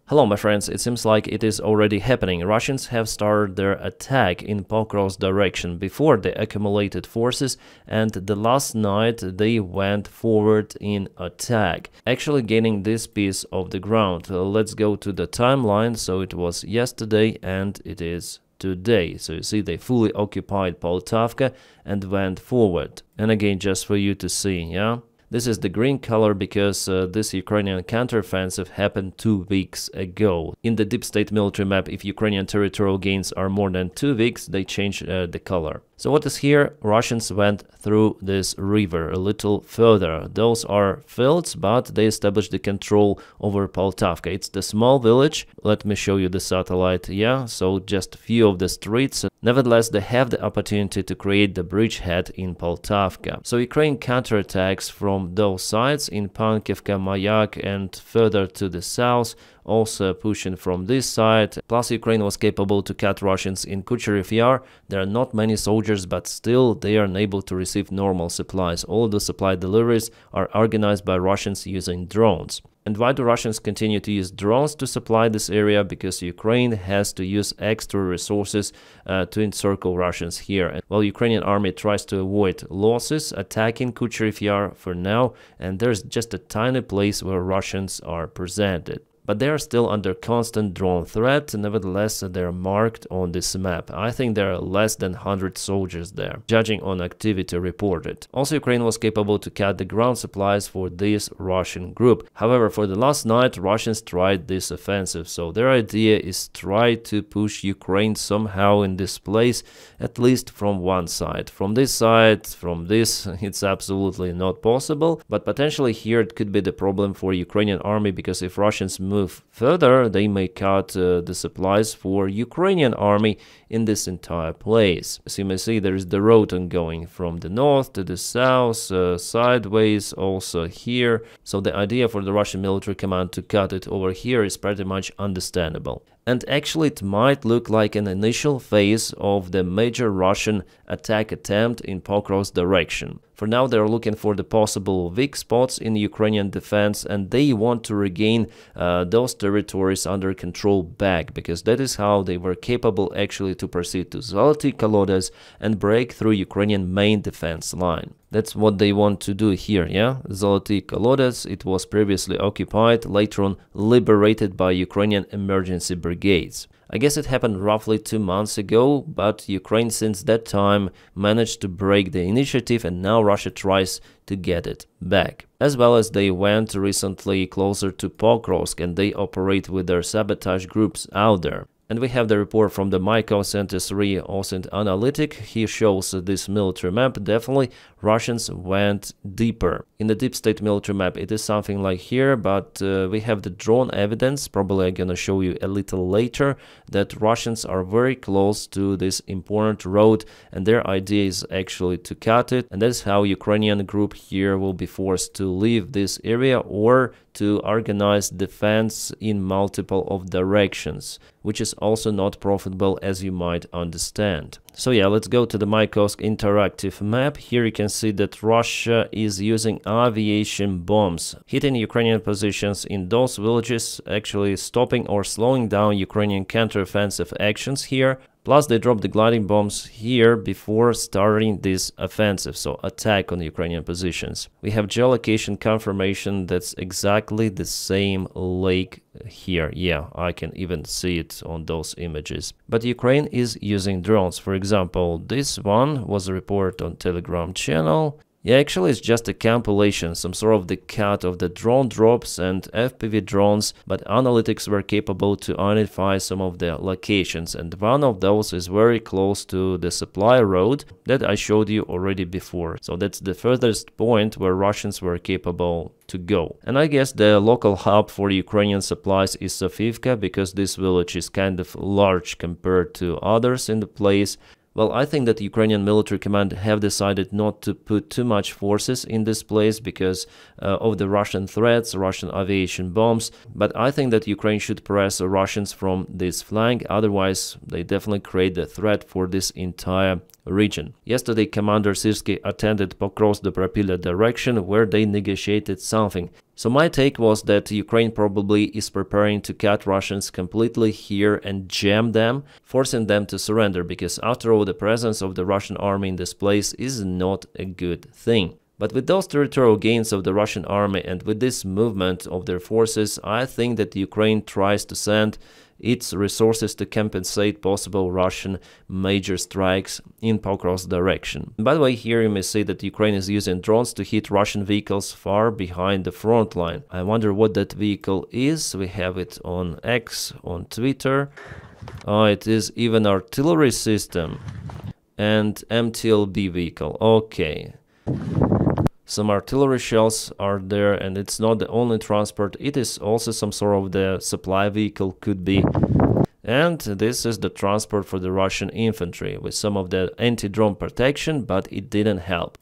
Hello my friends, it seems like it is already happening. Russians have started their attack in Pokrovsk direction. Before they accumulated forces, and the last night they went forward in attack, actually gaining this piece of the ground. Let's go to the timeline. So it was yesterday and it is today. So you see they fully occupied Poltavka and went forward. And again, just for you to see, yeah? This is the green color because this Ukrainian counteroffensive happened 2 weeks ago. In the deep state military map, if Ukrainian territorial gains are more than 2 weeks, they change the color. So what is here? Russians went through this river a little further. Those are fields, but they established the control over Poltavka. It's the small village. Let me show you the satellite. Yeah, so just a few of the streets. Nevertheless, they have the opportunity to create the bridgehead in Poltavka. So Ukraine counterattacks from those sides in Pankivka, Mayak, and further to the south, also pushing from this side. Plus Ukraine was capable to cut Russians in Kucherev Yar. There are not many soldiers, but still they are unable to receive normal supplies. All the supply deliveries are organized by Russians using drones. And why do Russians continue to use drones to supply this area? Because Ukraine has to use extra resources to encircle Russians here. And while Ukrainian army tries to avoid losses, attacking Kucherev Yar for now, and there's just a tiny place where Russians are presented. But they are still under constant drone threat. Nevertheless, they are marked on this map. I think there are less than 100 soldiers there, judging on activity reported. Also, Ukraine was capable to cut the ground supplies for this Russian group. However, for the last night, Russians tried this offensive. So their idea is try to push Ukraine somehow in this place, at least from one side. From this side, from this, it's absolutely not possible. But potentially here it could be the problem for Ukrainian army, because if Russians move further, they may cut the supplies for Ukrainian army in this entire place. As you may see, there is the road ongoing from the north to the south, sideways also here. So the idea for the Russian military command to cut it over here is pretty much understandable. And actually it might look like an initial phase of the major Russian attack attempt in Pokrovsk direction. For now they are looking for the possible weak spots in Ukrainian defense, and they want to regain those territories under control back, because that is how they were capable actually to proceed to Zoloty Kolodets and break through Ukrainian main defense line. That's what they want to do here, yeah? Zoloty Kolodets, it was previously occupied, later on liberated by Ukrainian emergency brigades. I guess it happened roughly 2 months ago, but Ukraine since that time managed to break the initiative, and now Russia tries to get it back. As well as they went recently closer to Pokrovsk and they operate with their sabotage groups out there. And we have the report from the Miko Center 3 OSINT analytic. He shows this military map. Definitely Russians went deeper. In the deep state military map it is something like here, but we have the drone evidence. Probably I'm gonna show you a little later that Russians are very close to this important road, and their idea is actually to cut it, and that's how Ukrainian group here will be forced to leave this area or to organize defense in multiple of directions, which is also not profitable, as you might understand. So yeah, let's go to the Mykovsk interactive map. Here you can see that Russia is using aviation bombs, hitting Ukrainian positions in those villages, actually stopping or slowing down Ukrainian counteroffensive actions here. Plus they dropped the gliding bombs here before starting this offensive, so attack on Ukrainian positions. We have geolocation confirmation that's exactly the same lake here. Yeah, I can even see it on those images. But Ukraine is using drones. For example, this one was a report on Telegram channel. Yeah, actually it's just a compilation, some sort of the cut of the drone drops and FPV drones, but analytics were capable to identify some of the locations, and one of those is very close to the supply road that I showed you already before. So that's the furthest point where Russians were capable to go. And I guess the local hub for Ukrainian supplies is Sofivka, because this village is kind of large compared to others in the place. Well, I think that Ukrainian military command have decided not to put too much forces in this place because of the Russian threats, Russian aviation bombs. But I think that Ukraine should press the Russians from this flank, otherwise they definitely create a threat for this entire region. Yesterday, Commander Sirski attended Pokrovsk-Dopropilya direction, where they negotiated something. So my take was that Ukraine probably is preparing to cut Russians completely here and jam them, forcing them to surrender, because after all, the presence of the Russian army in this place is not a good thing. But with those territorial gains of the Russian army and with this movement of their forces, I think that Ukraine tries to send its resources to compensate possible Russian major strikes in Pokrovsk direction. By the way, here you may see that Ukraine is using drones to hit Russian vehicles far behind the front line. I wonder what that vehicle is. We have it on X, on Twitter. Oh, it is even artillery system and MTLB vehicle. Okay. Some artillery shells are there, and it's not the only transport, it is also some sort of the supply vehicle, could be. And this is the transport for the Russian infantry with some of the anti-drone protection, but it didn't help.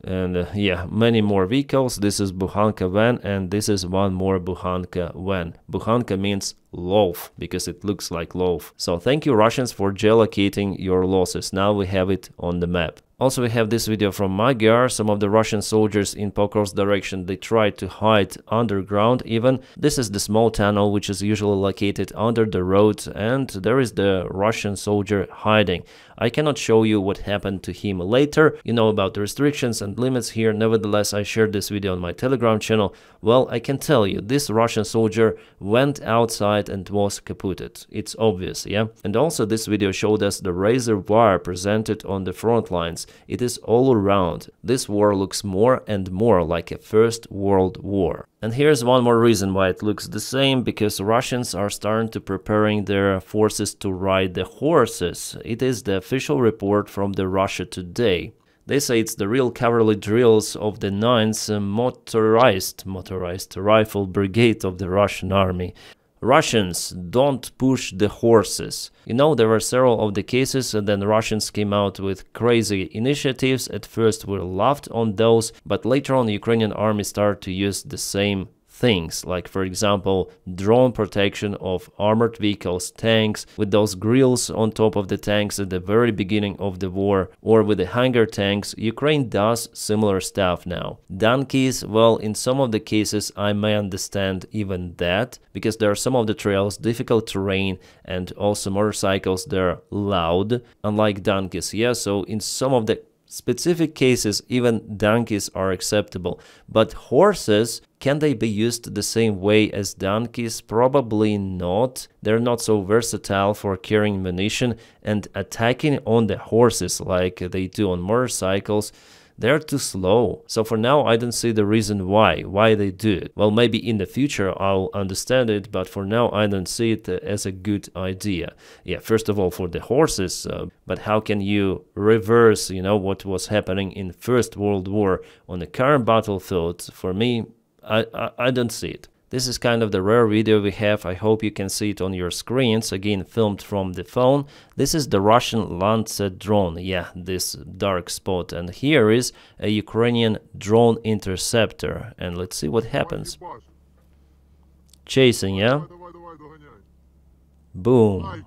And yeah, many more vehicles. This is Bukhanka van, and this is one more Bukhanka van. Bukhanka means loaf because it looks like loaf. So thank you, Russians, for geolocating your losses. Now we have it on the map. Also, we have this video from Magyar. Some of the Russian soldiers in Pokrovsk direction, they tried to hide underground even. This is the small tunnel which is usually located under the road, and there is the Russian soldier hiding. I cannot show you what happened to him later. You know about the restrictions and limits here. Nevertheless, I shared this video on my Telegram channel. Well, I can tell you, this Russian soldier went outside and was kaputted. It's obvious, yeah? And also this video showed us the razor wire presented on the front lines. It is all around. This war looks more and more like a First World War. And here's one more reason why it looks the same, because Russians are starting to preparing their forces to ride the horses. It is the official report from the Russia Today. They say it's the real cavalry drills of the 9th motorized rifle brigade of the Russian army. Russians, don't push the horses. You know, there were several of the cases, and then the Russians came out with crazy initiatives. At first we laughed on those, but later on the Ukrainian army started to use the same things, like for example drone protection of armored vehicles, tanks, with those grills on top of the tanks at the very beginning of the war, or with the hangar tanks. Ukraine does similar stuff now. Donkeys, well, in some of the cases I may understand even that, because there are some of the trails difficult terrain, and also motorcycles, they're loud, unlike donkeys, yeah, so in some of the specific cases even donkeys are acceptable. But horses, can they be used the same way as donkeys? Probably not. They're not so versatile for carrying munition, and attacking on the horses like they do on motorcycles, they're too slow. So for now I don't see the reason why they do it. Well, maybe in the future I'll understand it, but for now I don't see it as a good idea. Yeah, first of all for the horses, but how can you reverse, you know, what was happening in First World War on the current battlefield? For me, I don't see it. This is kind of the rare video we have. I hope you can see it on your screens, again filmed from the phone. This is the Russian Lancet drone, yeah, this dark spot, and here is a Ukrainian drone interceptor, and let's see what happens. Chasing, yeah? Boom.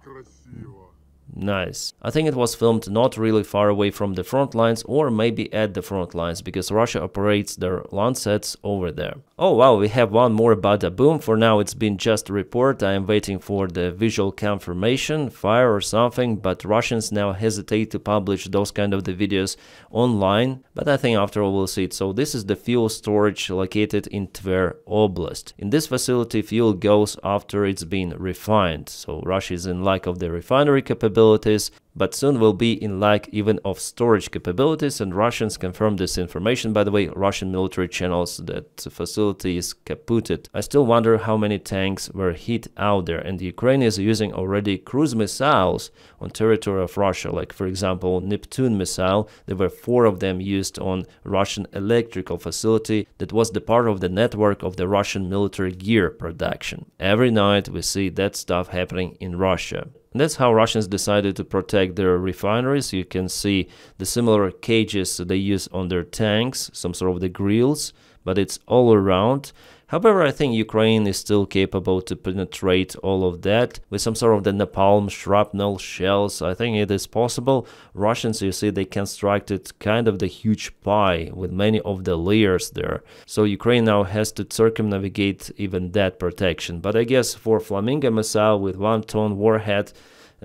Nice. I think it was filmed not really far away from the front lines, or maybe at the front lines, because Russia operates their Lancets over there. Oh wow, we have one more bada boom. For now it's been just a report. I am waiting for the visual confirmation, fire or something, but Russians now hesitate to publish those kind of the videos online, but I think after all we'll see it. So this is the fuel storage located in Tver Oblast. In this facility fuel goes after it's been refined, so Russia is in lack of the refinery capabilities, but soon will be in lack even of storage capabilities, and Russians confirm this information. By the way, Russian military channels that the facility is kaputted. I still wonder how many tanks were hit out there, and Ukraine is using already cruise missiles on territory of Russia, like for example Neptune missile. There were 4 of them used on Russian electrical facility that was the part of the network of the Russian military gear production. Every night we see that stuff happening in Russia. And that's how Russians decided to protect their refineries. You can see the similar cages they use on their tanks, some sort of the grills, but it's all around. However, I think Ukraine is still capable to penetrate all of that with some sort of the napalm, shrapnel, shells. I think it is possible. Russians, you see, they constructed kind of the huge pie with many of the layers there. So Ukraine now has to circumnavigate even that protection. But I guess for Flamingo missile with 1-ton warhead,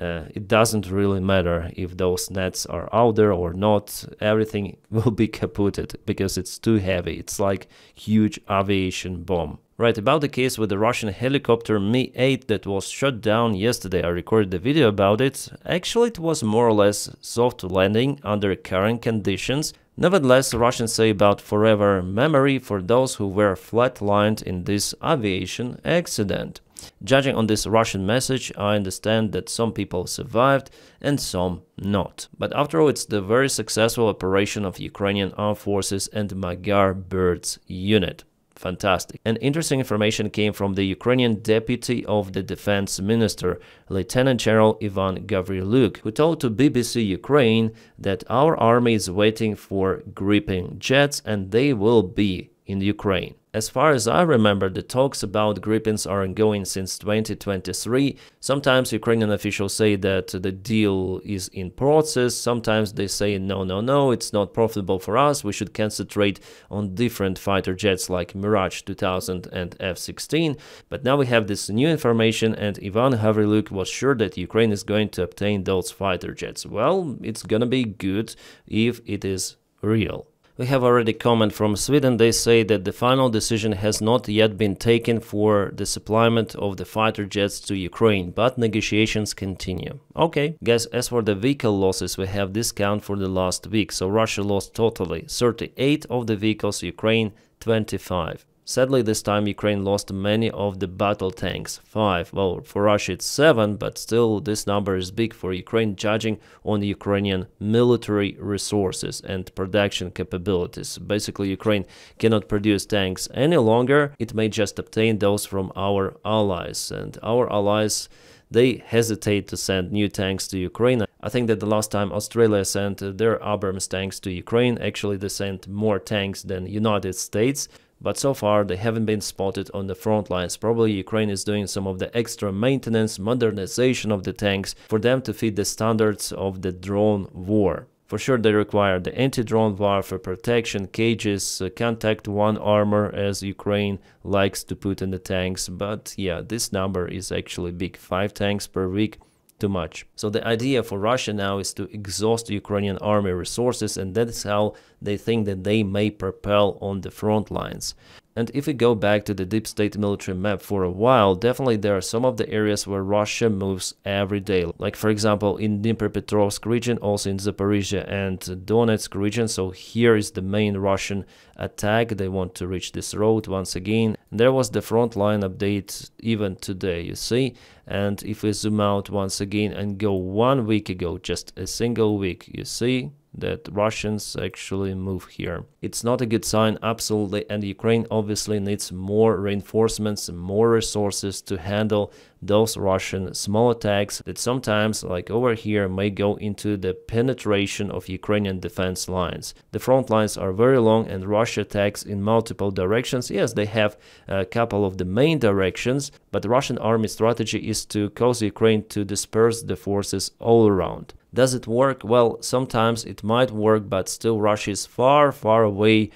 it doesn't really matter if those nets are out there or not. Everything will be kaputted because it's too heavy. It's like huge aviation bomb. Right, about the case with the Russian helicopter Mi-8 that was shot down yesterday, I recorded a video about it. Actually, it was more or less soft landing under current conditions. Nevertheless, Russians say about forever memory for those who were flatlined in this aviation accident. Judging on this Russian message, I understand that some people survived and some not. But after all, it's the very successful operation of Ukrainian Armed Forces and Magyar Birds unit. Fantastic. And interesting information came from the Ukrainian deputy of the defense minister, Lieutenant General Ivan Gavriluk, who told to BBC Ukraine that our army is waiting for Gripen jets and they will be in Ukraine. As far as I remember, the talks about Gripens are ongoing since 2023. Sometimes Ukrainian officials say that the deal is in process. Sometimes they say, no, it's not profitable for us. We should concentrate on different fighter jets like Mirage 2000 and F-16. But now we have this new information, and Ivan Gavriluk was sure that Ukraine is going to obtain those fighter jets. Well, it's gonna be good if it is real. We have already comment from Sweden. They say that the final decision has not yet been taken for the supplyment of the fighter jets to Ukraine, but negotiations continue. Okay, guys, as for the vehicle losses, we have this count for the last week. So Russia lost totally 38 of the vehicles, Ukraine 25. Sadly, this time Ukraine lost many of the battle tanks, 5. Well, for Russia it's 7, but still this number is big for Ukraine, judging on Ukrainian military resources and production capabilities. Basically, Ukraine cannot produce tanks any longer. It may just obtain those from our allies, and our allies, they hesitate to send new tanks to Ukraine. I think that the last time Australia sent their Abrams tanks to Ukraine, actually they sent more tanks than United States. But so far they haven't been spotted on the front lines. Probably Ukraine is doing some of the extra maintenance, modernization of the tanks for them to fit the standards of the drone war. For sure they require the anti-drone warfare protection, cages, contact one armor as Ukraine likes to put in the tanks. But yeah, this number is actually big. 5 tanks per week. Too much. So the idea for Russia now is to exhaust Ukrainian army resources, and that's how they think that they may propel on the front lines. And if we go back to the deep state military map for a while, definitely there are some of the areas where Russia moves every day. Like for example in Dnipropetrovsk region, also in Zaporizhia and Donetsk region. So here is the main Russian attack. They want to reach this road once again. There was the front line update even today, you see. And if we zoom out once again and go 1 week ago, just a single week, you see that Russians actually move here. It's not a good sign, absolutely, and Ukraine obviously needs more reinforcements, more resources to handle those Russian small attacks that sometimes, like over here, may go into the penetration of Ukrainian defense lines. The front lines are very long and Russia attacks in multiple directions. Yes, they have a couple of the main directions, but the Russian army strategy is to cause Ukraine to disperse the forces all around. Does it work? Well, sometimes it might work, but still Russia is far, far away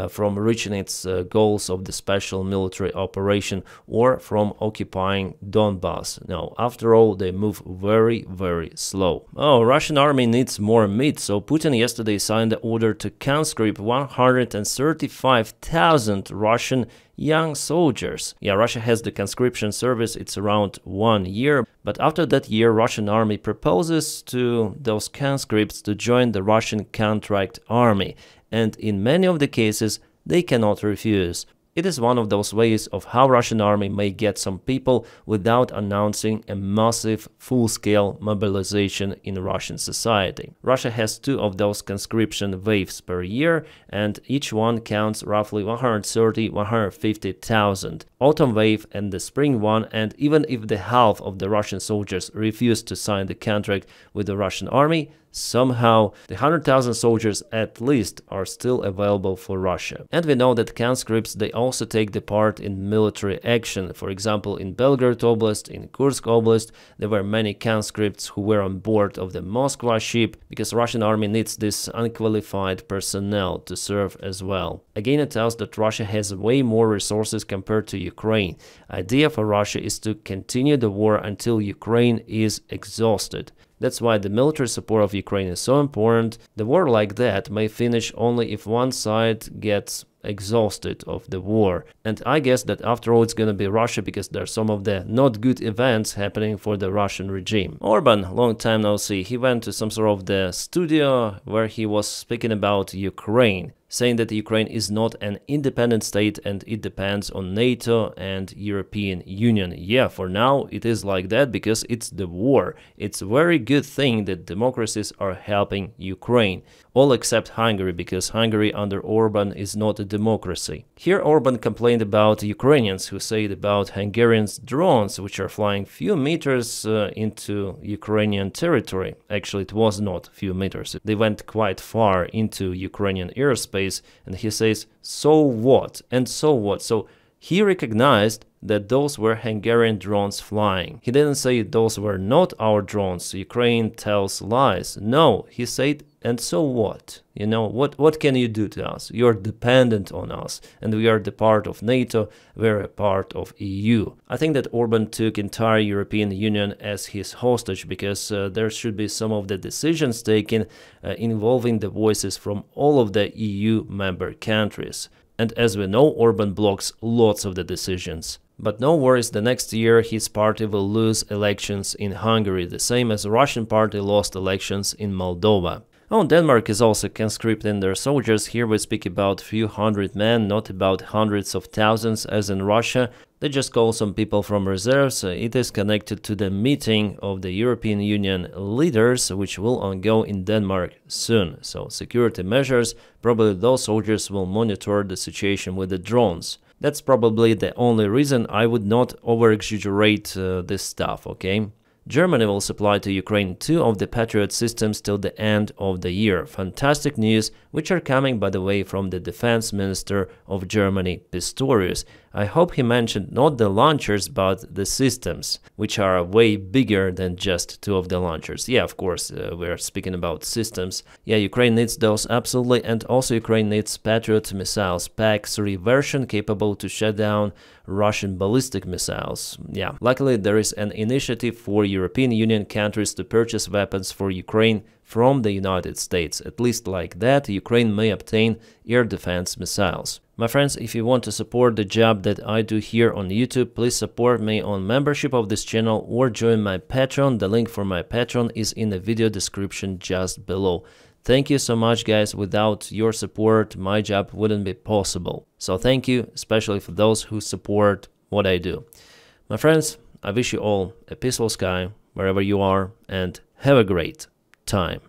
from reaching its goals of the special military operation or from occupying Donbass. Now, after all, they move very, very slow. Oh, Russian army needs more meat, so Putin yesterday signed the order to conscript 135,000 Russian young soldiers. Yeah, Russia has the conscription service, it's around 1 year, but after that year Russian army proposes to those conscripts to join the Russian contract army, and in many of the cases they cannot refuse. It is one of those ways of how Russian army may get some people without announcing a massive full-scale mobilization in Russian society. Russia has 2 of those conscription waves per year, and each one counts roughly 130-150,000. Autumn wave and the spring one, and even if the half of the Russian soldiers refuse to sign the contract with the Russian army, somehow the 100,000 soldiers at least are still available for Russia. And we know that conscripts, they also take the part in military action. For example, in Belgorod Oblast, in Kursk Oblast, there were many conscripts who were on board of the Moskva ship, because Russian army needs this unqualified personnel to serve as well. Again, it tells that Russia has way more resources compared to Ukraine. Idea for Russia is to continue the war until Ukraine is exhausted. That's why the military support of Ukraine is so important. The war like that may finish only if one side gets exhausted of the war. And I guess that after all it's gonna be Russia, because there are some of the not good events happening for the Russian regime. Orban, long time no see, he went to some sort of the studio where he was speaking about Ukraine, saying that Ukraine is not an independent state and it depends on NATO and European Union. Yeah, for now it is like that because it's the war. It's a very good thing that democracies are helping Ukraine. All except Hungary, because Hungary under Orban is not a democracy. Here Orban complained about Ukrainians who said about Hungarians' drones, which are flying few meters into Ukrainian territory. Actually, it was not few meters. They went quite far into Ukrainian airspace, and he says, so what? And so what? So he recognized that those were Hungarian drones flying. He didn't say those were not our drones, Ukraine tells lies. No, he said, and so what? You know, what can you do to us? You're dependent on us, and we are the part of NATO, we're a part of EU. I think that Orban took entire European Union as his hostage, because there should be some of the decisions taken involving the voices from all of the EU member countries. And as we know, Orban blocks lots of the decisions. But no worries, the next year his party will lose elections in Hungary, the same as the Russian party lost elections in Moldova. Oh, Denmark is also conscripting their soldiers. Here we speak about few hundred men, not about hundreds of thousands as in Russia. They just call some people from reserves. It is connected to the meeting of the European Union leaders, which will ongo in Denmark soon. So security measures, probably those soldiers will monitor the situation with the drones. That's probably the only reason. I would not over-exaggerate this stuff, okay? Germany will supply to Ukraine 2 of the Patriot systems till the end of the year. Fantastic news, which are coming, by the way, from the defense minister of Germany, Pistorius. I hope he mentioned not the launchers, but the systems, which are way bigger than just 2 of the launchers. Yeah, of course, we're speaking about systems. Yeah, Ukraine needs those, absolutely, and also Ukraine needs Patriot missiles, PAC-3 version, capable to shut down Russian ballistic missiles. Yeah, luckily there is an initiative for European Union countries to purchase weapons for Ukraine from the United States. At least like that, Ukraine may obtain air defense missiles. My friends, if you want to support the job that I do here on YouTube, please support me on membership of this channel or join my Patreon. The link for my Patreon is in the video description just below. Thank you so much, guys. Without your support, my job wouldn't be possible. So thank you, especially for those who support what I do. My friends, I wish you all a peaceful sky wherever you are, and have a great time.